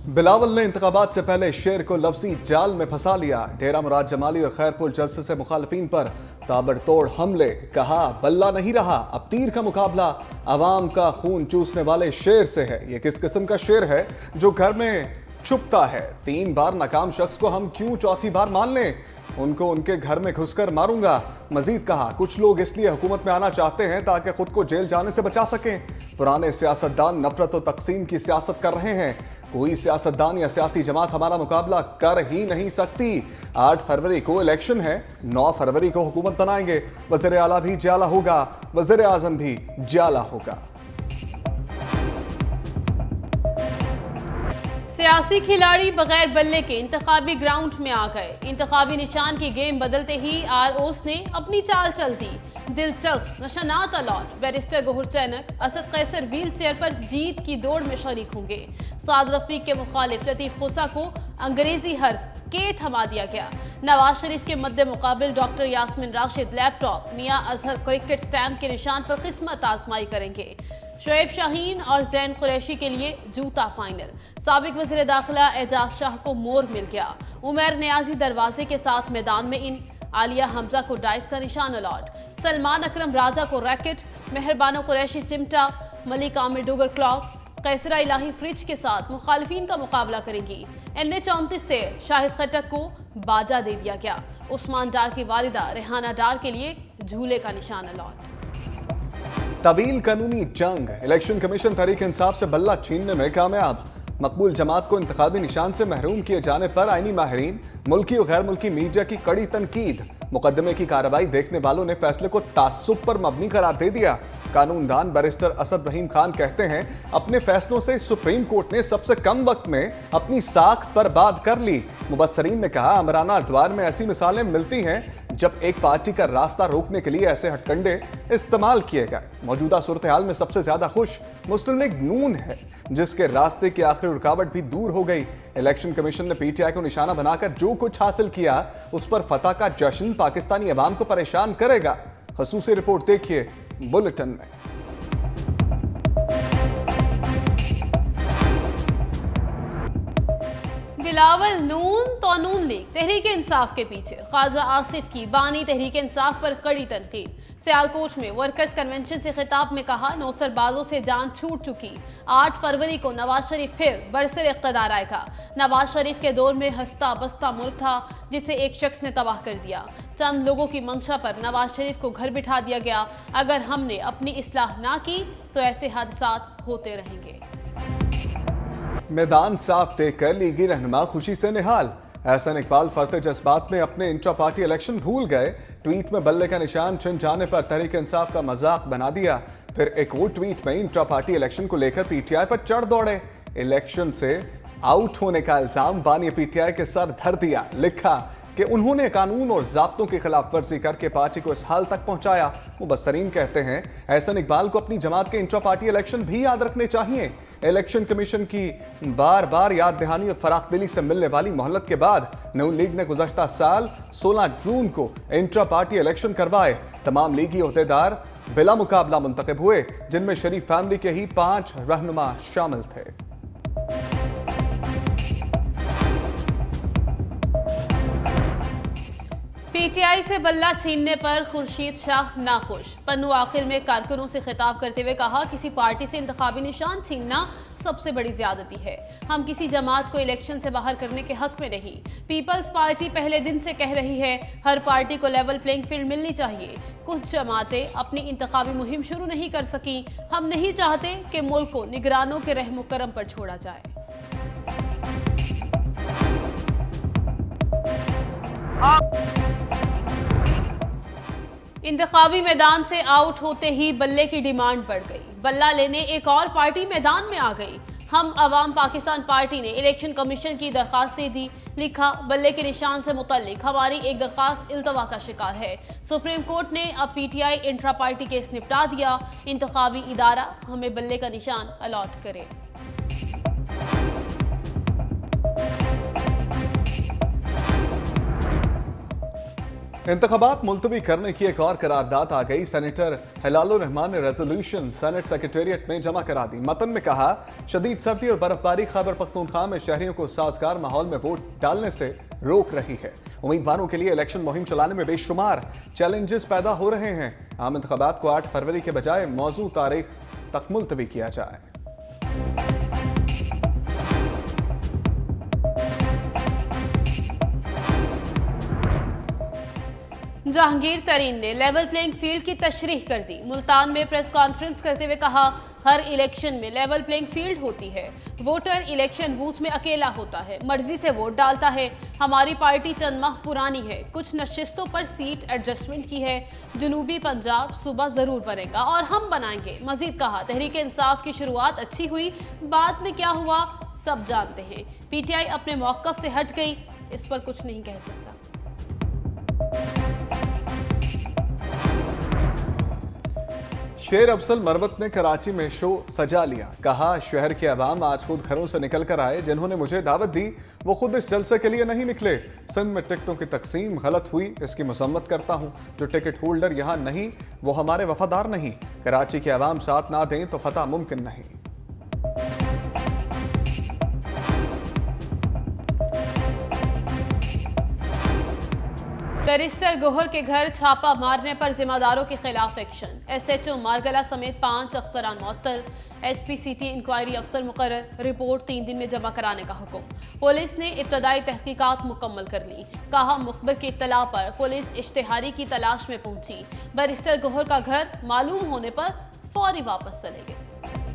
बिलावल ने इंतखाबात से पहले शेर को लफ्जी जाल में फंसा लिया। डेरा मुराद जमाली और खैरपुर जलसे से मुखालिफिन पर ताबड़तोड़ हमले। कहा बल्ला नहीं रहा, अब तीर का मुकाबला अवाम का खून चूसने वाले शेर से है। ये किस किस्म का शेर है जो घर में छुपता है? 3 बार नाकाम शख्स को हम क्यों चौथी बार मान लें? उनको उनके घर में घुसकर मारूंगा। मजीद कहा कुछ लोग इसलिए हुकूमत में आना चाहते हैं ताकि खुद को जेल जाने से बचा सकें। पुराने सियासतदान नफरत और तकसीम की सियासत कर रहे हैं। कोई सियासतदान या सियासी जमात हमारा मुकाबला कर ही नहीं सकती। 8 फरवरी को इलेक्शन है, 9 फरवरी को हुकूमत बनाएंगे। वज़ीर आला भी जाला होगा, वज़ीर आज़म भी जाला होगा। सियासी खिलाड़ी बगैर बल्ले के इंतखाबी ग्राउंड में आ गए। इंतखाबी निशान की गेम बदलते ही आरओस ने अपनी चाल चल दी। दिलचस्प नशनात allot. Barrister गहुर चैनक, Asad Qaiser wheel chair पर जीत की दौड़ में शरीक होंगे। साद रफीक के मुखालिफ लतीफ खोसा को अंग्रेजी हर्फ के थमा दिया गया। नवाज शरीफ के मद्दे मुकाबिल डॉक्टर यास्मीन राशिद लैपटॉप मियां अजहर क्रिकेट स्टैंप के निशान पर किस्मत आजमाई करेंगे। शोएब शाहीन और जैन कुरैशी के लिए जूता फाइनल। साबिक वज़ीर दाखिला एजाज शाह को मोर मिल गया। उमर नियाजी दरवाजे के साथ मैदान में इन। आलिया हमजा को डाइस का निशान अलॉट। सलमान अकरम राजा को रैकेट। मेहरबानो कुरैशी चिमटा। मलिक आमिर डुगर क्लॉक। कैसरा इलाही फ्रिज के साथ मुखालिफिन का मुकाबला करेंगी। NA-34 से शाहिद खटक को बाजा दे दिया गया। उस्मान डार की वालिदा रेहाना डार के लिए झूले का निशान अलॉट। तवील कानूनी जंग। इलेक्शन कमीशन तहरीक इंसाफ से बल्ला छीनने में कामयाब। मकबूल जमात को इंतखाबी निशान से महरूम किए जाने पर आईनी माहिरीन, मुल्की और गैर मुल्की मीडिया की कड़ी तनकीद। मुकदमे की कार्रवाई देखने वालों ने फैसले को तासुब पर मबनी करार दे दिया। कानूनदान बैरिस्टर असद रहीम खान कहते हैं अपने फैसलों से सुप्रीम कोर्ट ने सबसे कम वक्त में अपनी साख बर्बाद कर ली। मुबस्सरीन ने कहा अमराना अदवार में ऐसी मिसालें मिलती हैं जब एक पार्टी का रास्ता रोकने के लिए ऐसे हथकंडे इस्तेमाल किए गए। मौजूदा सूरत हाल में सबसे ज्यादा खुश मुस्लिम लीग नून है, जिसके रास्ते की आखिरी रुकावट भी दूर हो गई। इलेक्शन कमीशन ने PTI को निशाना बनाकर जो कुछ हासिल किया उस पर फतह का जश्न पाकिस्तानी अवाम को परेशान करेगा। खसूसी रिपोर्ट देखिए बुलेटिन में। बिलावल नून तो नून लीग तहरीक इंसाफ के पीछे। ख्वाजा आसिफ की बानी तहरीक इंसाफ पर कड़ी तनकीद। सियालकोट में वर्कर्स कन्वेंशन से खिताब में कहा नौसरबाजों से जान छूट चुकी। 8 फरवरी को नवाज शरीफ फिर बरसर इख्तदार आएगा। नवाज शरीफ के दौर में हंसता बसता मुल्क था जिसे एक शख्स ने तबाह कर दिया। चंद लोगों की मंशा पर नवाज शरीफ को घर बिठा दिया गया। अगर हमने अपनी इस्लाह ना की तो ऐसे हादसात होते रहेंगे। मैदान साफ देखकर लीगी रहनुमा खुशी से निहाल। एहसन इकबाल फरते जज्बात में अपने इंट्रा पार्टी इलेक्शन भूल गए। ट्वीट में बल्ले का निशान छिन जाने पर तहरीक इंसाफ का मजाक बना दिया। फिर एक और ट्वीट में इंट्रा पार्टी इलेक्शन को लेकर PTI पर चढ़ दौड़े। इलेक्शन से आउट होने का इल्जाम बानी PTI के सर धर दिया। लिखा कि उन्होंने कानून और ज़ाब्तों की खिलाफ वर्जी करके पार्टी को इस हाल तक पहुंचाया। मुबस्सरीन कहते हैं एहसन इकबाल को अपनी जमात के इंट्रा पार्टी इलेक्शन भी याद रखने चाहिए। इलेक्शन कमीशन की बार बार याद दहानी और फराख दिली से मिलने वाली मोहलत के बाद नून लीग ने गुज़श्ता साल 16 जून को इंट्रा पार्टी इलेक्शन करवाए। तमाम लीगी ओहदेदार बिला मुकाबला मुंतखब हुए, जिनमें शरीफ फैमिली के ही 5 रहनुमा शामिल थे। PTI से बल्ला छीनने पर खुर्शीद शाह नाखुश। पन्नू आकिल में कारकुनों से खिताब करते हुए कहा किसी पार्टी से इंतखाबी निशान छीनना सबसे बड़ी ज्यादती है। हम किसी जमात को इलेक्शन से बाहर करने के हक में नहीं। पीपल्स पार्टी पहले दिन से कह रही है हर पार्टी को लेवल प्लेइंग फील्ड मिलनी चाहिए। कुछ जमातें अपनी इंतखाबी मुहिम शुरू नहीं कर सकी। हम नहीं चाहते कि मुल्क को निगरानों के रहमो करम पर छोड़ा जाए। इंतखाबी मैदान से आउट होते ही बल्ले की डिमांड बढ़ गई। बल्ला लेने एक और पार्टी मैदान में आ गई। हम अवाम पाकिस्तान पार्टी ने इलेक्शन कमीशन की दरखास्त दे दी। लिखा बल्ले के निशान से मुतल्लिक हमारी एक दरखास्त इल्तवा का शिकार है। सुप्रीम कोर्ट ने अब PTI इंट्रा पार्टी केस निपटा दिया। इंतखाबी इदारा हमें बल्ले का निशान अलॉट करे। इंतखाबात मुलतवी करने की एक और करारदाद आ गई। सेनेटर हिलालुर रहमान ने रेजोल्यूशन सेनेट सेक्रेटेरिएट में जमा करा दी। मतन में कहा, शदीद सर्दी और बर्फबारी खैबर पख्तूनख्वा में शहरियों को साजगार माहौल में वोट डालने से रोक रही है। उम्मीदवारों के लिए इलेक्शन मुहिम चलाने में बेशुमार चैलेंजेस पैदा हो रहे हैं। आम इंतखाबात को 8 फरवरी के बजाय मौजूद तारीख तक मुलतवी किया जाए। जहांगीर तरीन ने लेवल प्लेइंग फील्ड की तशरीह कर दी। मुल्तान में प्रेस कॉन्फ्रेंस करते हुए कहा, हर इलेक्शन में लेवल प्लेइंग फील्ड होती है। वोटर इलेक्शन बूथ में अकेला होता है, मर्जी से वोट डालता है। हमारी पार्टी चंद माह पुरानी है, कुछ नशिस्तों पर सीट एडजस्टमेंट की है। जनूबी पंजाब सूबा जरूर बनेगा और हम बनाएंगे। मजीद कहा, तहरीक इंसाफ की शुरुआत अच्छी हुई, बाद में क्या हुआ सब जानते हैं। पीटीआई अपने मौक़िफ़ से हट गई, इस पर कुछ नहीं कह सकता। शेर अफजल मरवत ने कराची में शो सजा लिया। कहा, शहर के अवाम आज खुद घरों से निकल कर आए। जिन्होंने मुझे दावत दी वो खुद इस जलसे के लिए नहीं निकले। सिंध में टिकटों की तकसीम गलत हुई, इसकी मजम्मत करता हूं। जो टिकट होल्डर यहाँ नहीं वो हमारे वफादार नहीं। कराची के अवाम साथ ना दें तो फतह मुमकिन नहीं। बैरिस्टर गोहर के घर छापा मारने पर जिम्मेदारों के खिलाफ एक्शन। एसएचओ मारगला समेत 5 अफसरान मुअत्तल। एसपीसीटी इंक्वायरी अफसर मुकर्रर। रिपोर्ट 3 दिन में जमा कराने का हुक्म। पुलिस ने इब्तदाई तहकीकात मुकम्मल कर ली। कहा, मुखबिर की इत्तला पर पुलिस इश्तिहारी की तलाश में पहुंची। बैरिस्टर गोहर का घर मालूम होने पर फौरी वापस चले गए।